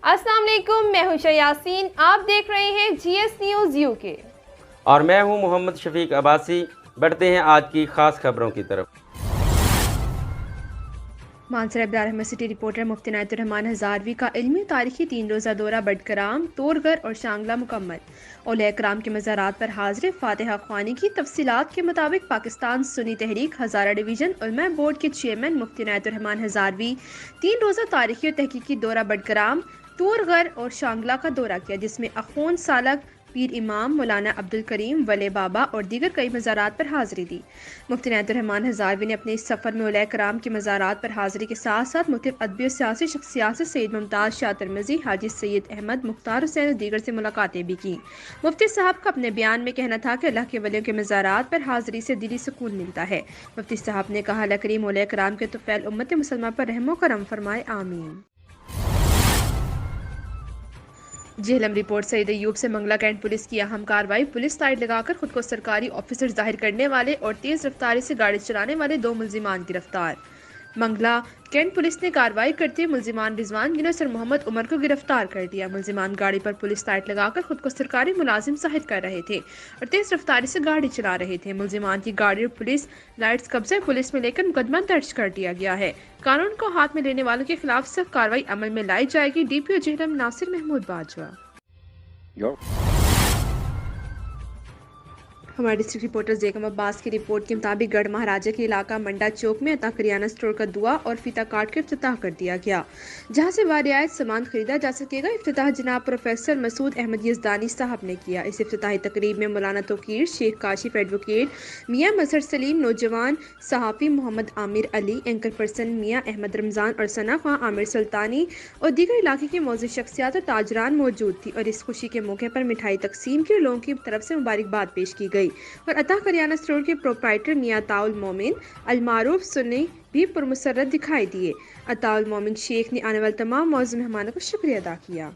अस्सलाम वालेकुम, मैं हूं यासीन। आप देख रहे हैं GS न्यूज़ UK। और मैं हूं मोहम्मद शफीक अब्बासी। बढ़ते हैं आज की खास खबरों की तरफ। मानसर अब्दार अहमद सिटी रिपोर्टर मुफ्ती इनायतुर रहमान हज़ारवी का इल्मी तारीखी 3 रोज़ा दौरा बडकराम, तोरगर और शांगला मुकम्मल। औलिया कराम के मज़ारात पर हाज़िर फातिहा ख्वानी की तफसीलात के मुताबिक पाकिस्तान सुन्नी तहरीक हज़ारा डिवीज़न उलमा बोर्ड के चेयरमैन मुफ्ती इनायतुर रहमान हज़ारवी 3 रोज़ा तारीखी और तहकीकी दौरा बडकराम, तोरगर और शांगला का दौरा किया, जिसमें अखून सालक पीर इमाम मौलाना अब्दुल करीम वले बाबा और दीगर कई मज़ारात पर हाज़िरी दी। मुफ्ती इनायतुर रहमान हज़ारवी ने अपने इस सफ़र में औलिया कराम के मज़ारात पर हाज़िरी के साथ साथ मुख्तलिफ अदबी और सियासी शख्सियात से सैयद मुमताज़ शाह तिरमिज़ी, हाजी सैयद अहमद, मुख्तार हुसैन और दीगर से मुलाकातें भी की। मुफ्ती साहब का अपने बयान में कहना था कि अल्लाह के वलियों के मज़ारात पर हाज़िरी से दिली सुकून मिलता है। मुफ्ती साहब ने कहा, अल्लाह करीम औलिया कराम के तुफ़ैल उम्मत मुसलमान पर रहमो करम फरमाए, आमीन। जेहलम रिपोर्ट सईद अयूब से मंगला कैंट पुलिस की अहम कार्रवाई। पुलिस साइड लगाकर खुद को सरकारी ऑफिसर जाहिर करने वाले और तेज रफ्तारी से गाड़ी चलाने वाले 2 मुलजिमान गिरफ्तार। मंगला कैंट पुलिस ने कार्रवाई करते हुए मुलजिमान रिजवान गिनोस और मोहम्मद उमर को गिरफ्तार कर दिया। मुलजिमान गाड़ी पर पुलिस साइड लगाकर खुद को सरकारी मुलाजिम जाहिर कर रहे थे और तेज रफ्तारी से गाड़ी चला रहे थे। मुलजिमान की गाड़ी और पुलिस लाइट्स कब्जे पुलिस में लेकर मुकदमा दर्ज कर दिया गया है। कानून को हाथ में लेने वालों के खिलाफ सख्त कार्रवाई अमल में लाई जाएगी। DPO जेहलम नासिर महमूद बाजवा। हमारे डिस्ट्रिक्ट रिपोर्टर जेकम अब्बास की रिपोर्ट के मुताबिक गढ़ महाराजा के इलाका मंडा चौक में अता करियाना स्टोर का दुआ और फीता काट कर इफ्तिताह कर दिया गया, जहां से वारियात सामान खरीदा जा सकेगा। इफ्तिताह जनाब प्रोफेसर मसूद अहमद यज़दानी साहब ने किया। इस इफ्तिताही तकरीब में मौलाना तोकीर, शेख काशिफ एडवोकेट, मियाँ मजहर सलीम, नौजवान सहाफ़ी मोहम्मद आमिर अली, एंकर पर्सन मियाँ अहमद रमज़ान और सना खां आमिर सुल्तानी और दीगर इलाके की मौजूद शख्सियात और ताजरान मौजूद थी। और इस खुशी के मौके पर मिठाई तकसीम की, लोगों की तरफ से मुबारकबाद पेश की गई और अता करियाना स्टोर के प्रोप्राइटर मियाँ ताउल मोमिन अलमारूफ सुन्नी भी पुरमसरत दिखाई दिए। अताउल मोमिन शेख ने आने वाले तमाम मौजूद मेहमानों को शुक्रिया अदा किया।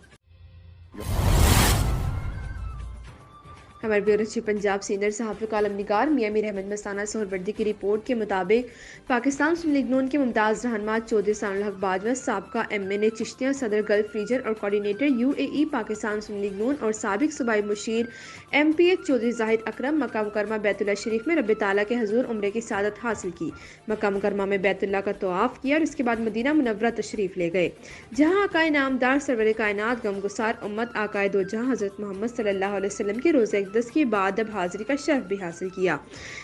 हमारे ब्यूरो चीफ पंजाब सीनियर सहाफ़ी कॉलम निगार मियाँ मीर अहमद मस्ताना सोहरवर्दी की रिपोर्ट के मुताबिक पाकिस्तान मुस्लिम लीग नून के मुमताज़ रहनुमा चौधरी सानुल हक बाजवा, साबका MNA चिश्तिया, सदर गल्फ रीजन और coordinator UAE Pakistan Muslim League नून और साबिक सूबाई मुशीर MPH चौधरी जाहिद अकरम मक्का मुकरमा बैतुल्लाह शरीफ में रब ताला के हजूर उम्रे की सादत हासिल की। मक्का मुकरमा में बैतुल्लाह का तवाफ किया और इसके बाद मदीना मुनव्वरा तशरीफ ले गए, जहाँ आकाए नामदार सरवर कायनात गमगुसार उम्मत आकाए दो जहाँ हज़रत मोहम्मद सल्लल्लाहु अलैहि वसल्लम के रोज़े अक़दस के बाद अब हाजिरी का शर्फ भी हासिल किया।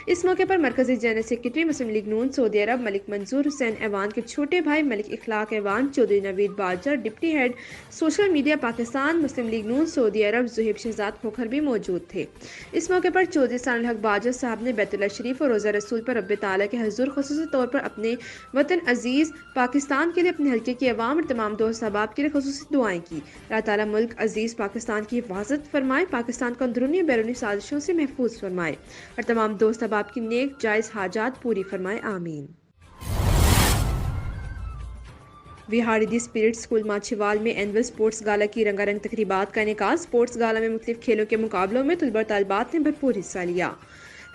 इस मौके पर मरकजी जनरल सेक्रेटरी मुस्लिम लीग नून सऊदी अरब मलिक मंजूर हुसैन ऐवान के छोटे भाई मलिक इखलाक ऐवान चौधरी नवीद बाजर, deputy head social media Pakistan Muslim League Noon Saudi Arab Zohaib Shahzad Khokhar भी मौजूद थे। इस मौके पर चौधरी सानुल हक बाजर साहब ने बैतुल्लाह शरीफ और रोज़ा रसूल पर रब ताला के हजूर खुसूसी तौर पर अपने वतन अजीज़ पाकिस्तान के लिए, अपने हल्के के अवाम और तमाम दोस्त अहबाब के लिए खुसूसी दुआएं की। अल्लाह ताला मुल्क अजीज़ पाकिस्तान की हिफाजत फरमाए, पाकिस्तान को अंदरूनी बैरूनी साजिशों से महफूज फरमाए और तमाम दोस्त अहबाब की नेक जायज़ हाजात पूरी फरमाए, आमीन। Vehari the spirit school Machhiwal में एनुअल स्पोर्ट्स गाला की रंगारंग तकरीबात का इनेकाद। स्पोर्ट्स गाला में मुख्तलिफ खेलों के मुकाबलों में तलबा तालिबात ने भरपूर हिस्सा लिया।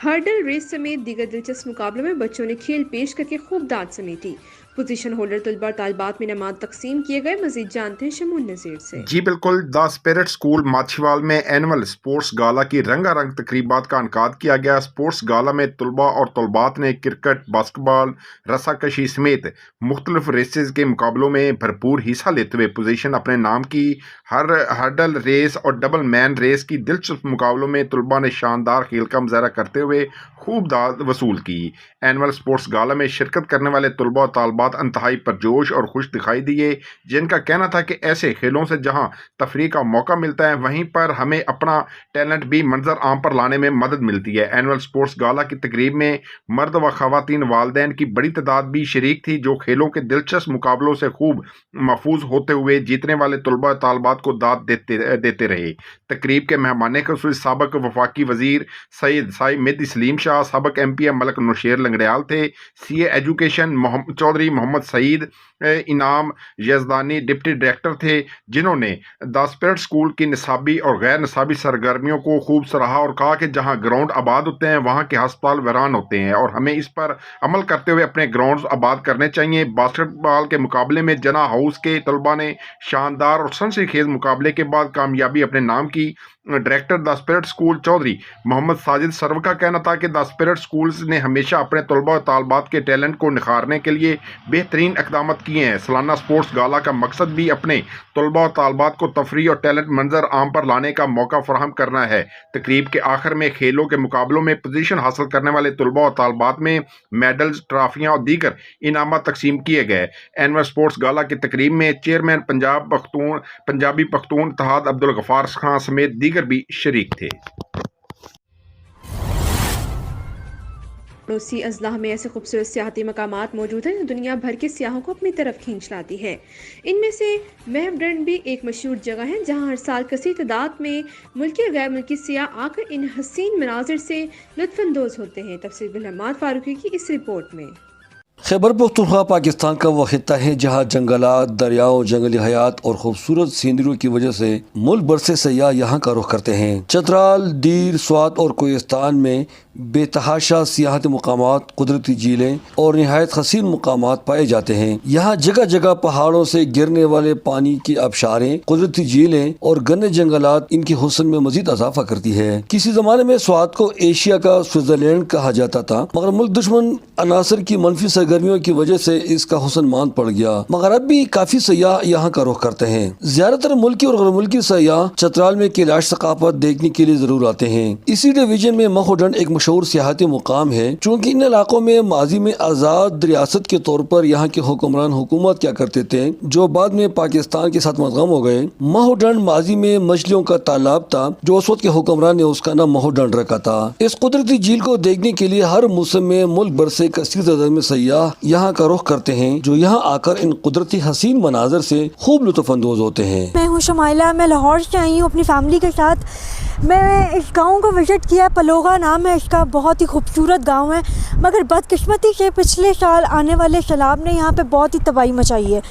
हर्डल रेस समेत दीगर दिलचस्प मुकाबलों में बच्चों ने खेल पेश करके खूब दाद समेटी। पोजीशन होल्डर तलबा तालिबात में नमाज तकसीम किए गए। मजीद जानते हैं शमून नज़ीर से। जी बिल्कुल, द स्पिरिट स्कूल माछीवाल में एनुअल स्पोर्ट्स गाला की रंगारंग तकरीबात का इनेकाद किया गया। स्पोर्ट्स गाला में तलबा और तलबात ने क्रिकेट, बास्केटबॉल, रस्साकशी समेत मुख्तलिफ रेसेस के मुकाबलों में भरपूर हिस्सा लेते हुए पोजीशन अपने नाम की। हर हर्डल रेस और डबल मैन रेस की दिलचस्प मुकाबलों में तलबा ने शानदार खेल का मुजाहरा करते हुए खूब दाद वसूल की। एनुअल स्पोर्ट्स गाला में शिरकत करने वाले तलबा और तालिबात इंतहाई परजोश और खुश दिखाई दिए, जिनका कहना था कि ऐसे खेलों से जहां तफरीह का मौका मिलता है, वहीं पर हमें अपना टैलेंट भी मंजर आम पर लाने में मदद मिलती है। एनुअल स्पोर्ट्स गाला की तकरीब में मर्द व खवातीन वालदैन की बड़ी तादाद भी शरीक थी, जो खेलों के दिलचस्प मुकाबलों से खूब महफूज होते हुए जीतने वाले तलबा तालिबात को दाद देते रहे। तकरीब के मेहमान खुसूस साबक वफाकी वजीर सैयद साहिब मेहदी सलीम शाह, साबक MP मलक नौशेर लंगड़ियाल थे। CA एजुकेशन चौधरी मोहम्मद सईद इनाम यजदानी डिप्टी डायरेक्टर थे, जिन्होंने द स्पिरिट स्कूल की निसाबी और गैर निसाबी सरगर्मियों को खूब सराहा और कहा कि जहां ग्राउंड आबाद होते हैं वहां के हस्पताल वीरान होते हैं और हमें इस पर अमल करते हुए अपने ग्राउंड्स आबाद करने चाहिए। बास्केटबॉल के मुकाबले में जना हाउस के तलबा ने शानदार और सनसनीखेज मुकाबले के बाद कामयाबी अपने नाम की। Director the spirit school Chaudhry Mohammad Sajid Sarwar का कहना था कि द स्पिरिट स्कूल्स ने हमेशा अपने तलबा और तालबात के टैलेंट को निखारने के लिए बेहतरीन इक़दाम किए हैं। सालाना स्पोर्ट्स गाला का मकसद भी अपने तलबा और तालबात को तफरी और टैलेंट मंजर आम पर लाने का मौका फराहम करना है। तकरीब के आखिर में खेलों के मुकाबलों में पोजीशन हासिल करने वाले तलबा और तालबात में मेडल्स, ट्रॉफियाँ और दीगर इनाम तकसीम किए गए। एनुअल स्पोर्ट्स गाला की तकरीब में चेयरमैन पंजाबी पख्तून इत्तेहाद अब्दुल गफ्फार खान समेत दीगर भी शरीक थे। पड़ोसी अजलाह में ऐसे खूबसूरत सियाहती मकामात मौजूद हैं जो दुनिया भर के सियाहों को अपनी तरफ खींच लाती है। इनमें से महवडन भी एक मशहूर जगह है जहां हर साल कसीर तादाद में मुल्की और गैर मुल्की सियाह आकर इन हसीन मनाजिर से लुत्फानंदोज होते हैं। तफसील बिलहम्माद फारूकी की इस रिपोर्ट में। खैबर पख्तूनख्वा पाकिस्तान का वो खित्ता है जहाँ जंगलात, दरियाओं, जंगली हयात और खूबसूरत सीनरियों की वजह से मुल्क भर से सयाह यहाँ का रुख करते हैं। चतराल, दीर, स्वात और कोहिस्तान में बेतहाशा सियाहती मुकामात, कुदरती झीलें और नहायत हसीन मुकामात पाए जाते हैं। यहाँ जगह जगह पहाड़ों से गिरने वाले पानी की आबशारें, कुदरती झीलें और घने जंगलात इनकी हुस्न में मजीद इजाफा करती है। किसी जमाने में स्वात को एशिया का स्विट्जरलैंड कहा जाता था, मगर मुल्क दुश्मन अनासर की मनफी सरगर्मियों की वजह से इसका हुस्न मांद पड़ गया, मगर अब भी काफी सयाह यहाँ का रुख करते हैं। ज्यादातर मुल्की और गैर मुल्की सयाह चतराल में कैलाश सकाफत देखने के लिए जरूर आते हैं। इसी डिवीजन में महवडन एक मशहूर सियाहती मुकाम है। चूँकि इन इलाकों में माजी में आज़ाद रियासत के तौर पर यहाँ के हुक्मरान हुकूमत क्या करते थे, जो बाद में पाकिस्तान के साथ मुद्गम हो गए। महवडन माजी में मछलियों का तालाब था, जो उस वक्त के हुक्मरान ने उसका नाम महवडन रखा था। इस कुदरती झील को देखने के लिए हर मौसम में मुल्क भर से कसीर तादाद में सयाह यहाँ का रुख करते हैं, जो यहाँ आकर इन कुदरती हसीन मनाजर से खूब लुत्फानंदोज होते हैं। मैं हूँ शमाइला, मैं लाहौर से आई हूँ अपनी फैमिली के साथ। मैं इस गांव को विज़िट किया, पलोगा नाम है इसका, बहुत ही खूबसूरत गांव है, मगर बदकिस्मती से पिछले साल आने वाले सैलाब ने यहाँ पे बहुत ही तबाही मचाई है,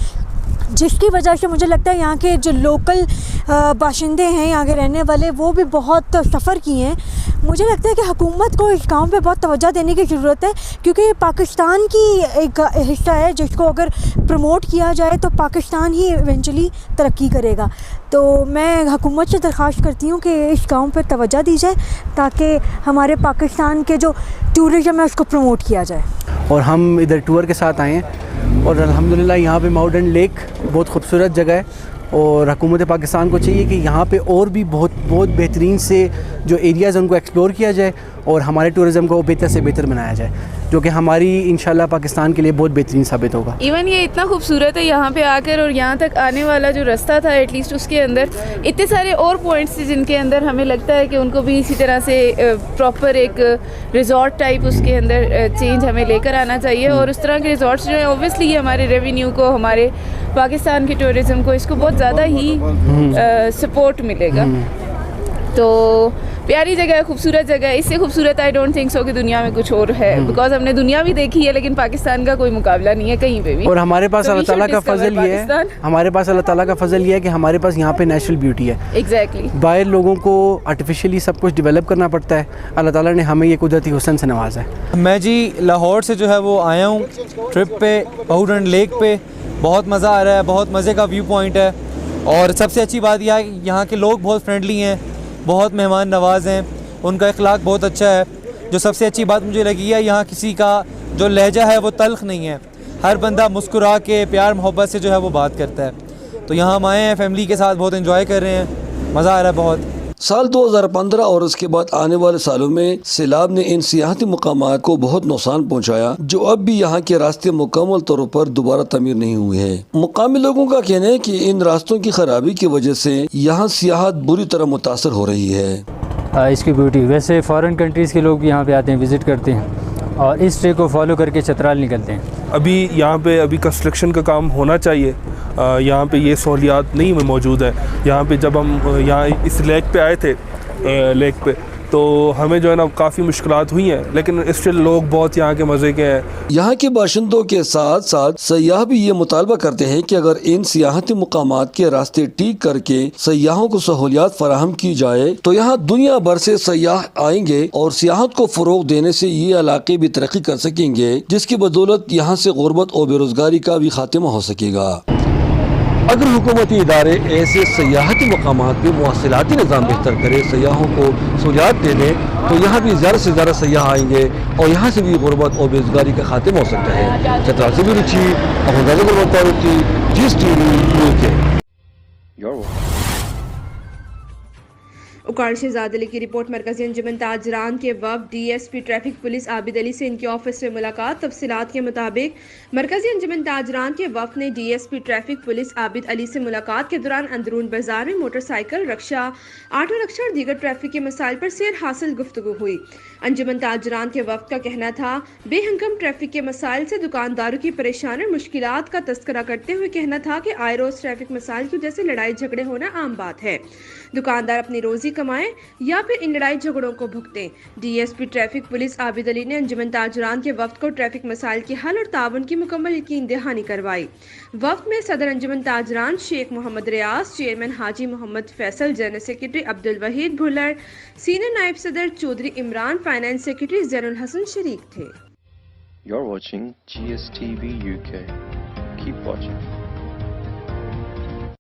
जिसकी वजह से मुझे लगता है यहाँ के जो लोकल बाशिंदे हैं, यहाँ के रहने वाले, वो भी बहुत सफ़र किए हैं। मुझे लगता है कि हुकूमत को इस गांव पे बहुत तवज्जो देने की ज़रूरत है, क्योंकि ये पाकिस्तान की एक हिस्सा है जिसको अगर प्रमोट किया जाए तो पाकिस्तान ही इवेंचुअली तरक्की करेगा। तो मैं हुकूमत से दरख्वास्त करती हूँ कि इस गांव पर तवज्जो दी जाए, ताकि हमारे पाकिस्तान के जो टूरिज़म है उसको प्रमोट किया जाए। और हम इधर टूर के साथ आए हैं और अल्हम्दुलिल्लाह यहाँ पे महवडन लेक बहुत खूबसूरत जगह है, और हुकूमत पाकिस्तान को चाहिए कि यहाँ पे और भी बहुत बेहतरीन से जो एरियाज़ उनको एक्सप्लोर किया जाए और हमारे टूरिज़म को बेहतर से बेहतर बनाया जाए, जो कि हमारी इंशाल्लाह पाकिस्तान के लिए बहुत बेहतरीन साबित होगा। इवन ये इतना खूबसूरत है यहाँ पे आकर, और यहाँ तक आने वाला जो रास्ता था एटलीस्ट उसके अंदर इतने सारे और पॉइंट्स थे जिनके अंदर हमें लगता है कि उनको भी इसी तरह से प्रॉपर एक रिजॉर्ट टाइप उसके अंदर चेंज हमें लेकर आना चाहिए। और उस तरह के रिजॉर्ट्स जो है ऑब्वियसली ये हमारे रेवेन्यू को, हमारे पाकिस्तान के टूरिज़म को, इसको बहुत ज़्यादा ही सपोर्ट मिलेगा। तो प्यारी जगह है, खूबसूरत जगह है, इससे खूबसूरत आई डोंट थिंक सो कि दुनिया में कुछ और है, बिकॉज हमने दुनिया भी देखी है लेकिन पाकिस्तान का कोई मुकाबला नहीं है कहीं पे भी। और हमारे पास अल्लाह ताला का फजल ये है, हमारे पास अल्लाह ताला का फजल ये है कि हमारे पास यहाँ पे नेचुरल ब्यूटी है। एग्जैक्टली, बाहर लोगों को आर्टिफिशियली सब कुछ डेवलप करना पड़ता है, अल्लाह ताला ने हमें ये कुदरती हुस्न से नवाजा है। मैं जी लाहौर से जो है वो आया हूँ ट्रिप पे, महवडन लेक पे। बहुत मज़ा आ रहा है, बहुत मज़े का व्यू पॉइंट है, और सबसे अच्छी बात यह है कि यहाँ के लोग बहुत फ्रेंडली हैं, बहुत मेहमान नवाज हैं, उनका अखलाक बहुत अच्छा है। जो सबसे अच्छी बात मुझे लगी है, यहाँ किसी का जो लहजा है वो तल्ख नहीं है, हर बंदा मुस्कुरा के प्यार मोहब्बत से जो है वो बात करता है। तो यहाँ हम आए हैं फैमिली के साथ, बहुत एंजॉय कर रहे हैं, मज़ा आ रहा है बहुत। साल 2015 और उसके बाद आने वाले सालों में सैलाब ने इन सियाहती मुकामात को बहुत नुकसान पहुंचाया, जो अब भी यहाँ के रास्ते मुकम्मल तौर पर दोबारा तमीर नहीं हुए हैं। मुकामी लोगों का कहना है कि इन रास्तों की खराबी की वजह से यहाँ सियाहत बुरी तरह मुतासर हो रही है। इसकी ब्यूटी, वैसे फॉरेन कंट्रीज़ के लोग भी यहाँ पे आते हैं, विज़िट करते हैं और इस ट्रे को फॉलो करके चतराल निकलते हैं। अभी यहाँ पे कंस्ट्रक्शन का काम होना चाहिए, यहाँ पे ये सहूलियात नहीं मौजूद है। यहाँ पे जब हम यहाँ इस लेक पे आए थे, लेक पे تو ہمیں جو ہے نا کافی مشکلات ہوئی ہیں، لیکن اسٹل لوگ بہت یہاں کے مزے کے ہیں۔ یہاں کے باشندوں کے ساتھ ساتھ سیاح بھی یہ مطالبہ کرتے ہیں کہ اگر ان سیاحتی مقامات کے راستے ٹھیک کر کے سیاحوں کو سہولیات فراہم کی جائے تو یہاں دنیا بھر سے سیاح آئیں گے اور سیاحت کو فروغ دینے سے یہ علاقے بھی ترقی کر سکیں گے، جس کی بدولت یہاں سے غربت اور بے روزگاری کا بھی خاتمہ ہو سکے گا۔ اگر حکومتی ادارے ایسے سیاحتی مقامات پہ مواصلاتی نظام بہتر کرے، سیاحوں کو سہولیات دے دیں تو یہاں بھی زیادہ سے زیادہ سیاح آئیں گے اور یہاں سے بھی غربت اور بے روزگاری کا خاتمہ ہو سکتا ہے۔ چترال سے بھی رچی جس ٹی وی اوکاڑ شہزاد علی کی رپورٹ۔ مرکزی انجمن تاجران کے وفد D S P traffic police Abid Ali سے ان کے آفس میں ملاقات۔ تفصیلات کے مطابق مرکزی انجمن تاجران کے وفد نے D S P traffic police Abid Ali سے ملاقات کے دوران اندرون بازار میں motorcycle, rickshaw, auto rickshaw اور دیگر ٹریفک کے مسائل پر سیر حاصل گفتگو ہوئی۔ انجمن تاجران کے وفد کا کہنا تھا بے ہنگم ٹریفک کے مسائل سے دکانداروں کی پریشانی اور مشکلات کا تذکرہ کرتے ہوئے کہنا تھا کہ آئے روز ٹریفک مسائل کی وجہ سے لڑائی جھگڑے ہونا عام بات ہے۔ دکاندار اپنی روزی کمائیں یا پھر ان لڑائی جھگڑوں کو بھگتیں۔ D S P traffic police Abid Ali نے انجمن تاجران کے وفد کو ٹریفک مسائل کے حل اور تعاون کی مکمل یقین دہانی کروائی۔ وفد میں صدر انجمن تاجران شیخ محمد Riaz, chairman Haji Muhammad Faisal, general secretary Abdul Wahid Bhullar, senior نائب صدر چودھری عمران، فائنانس سیکرٹری زین الحسن شریک تھے۔ You're watching GSTV UK. Keep watching.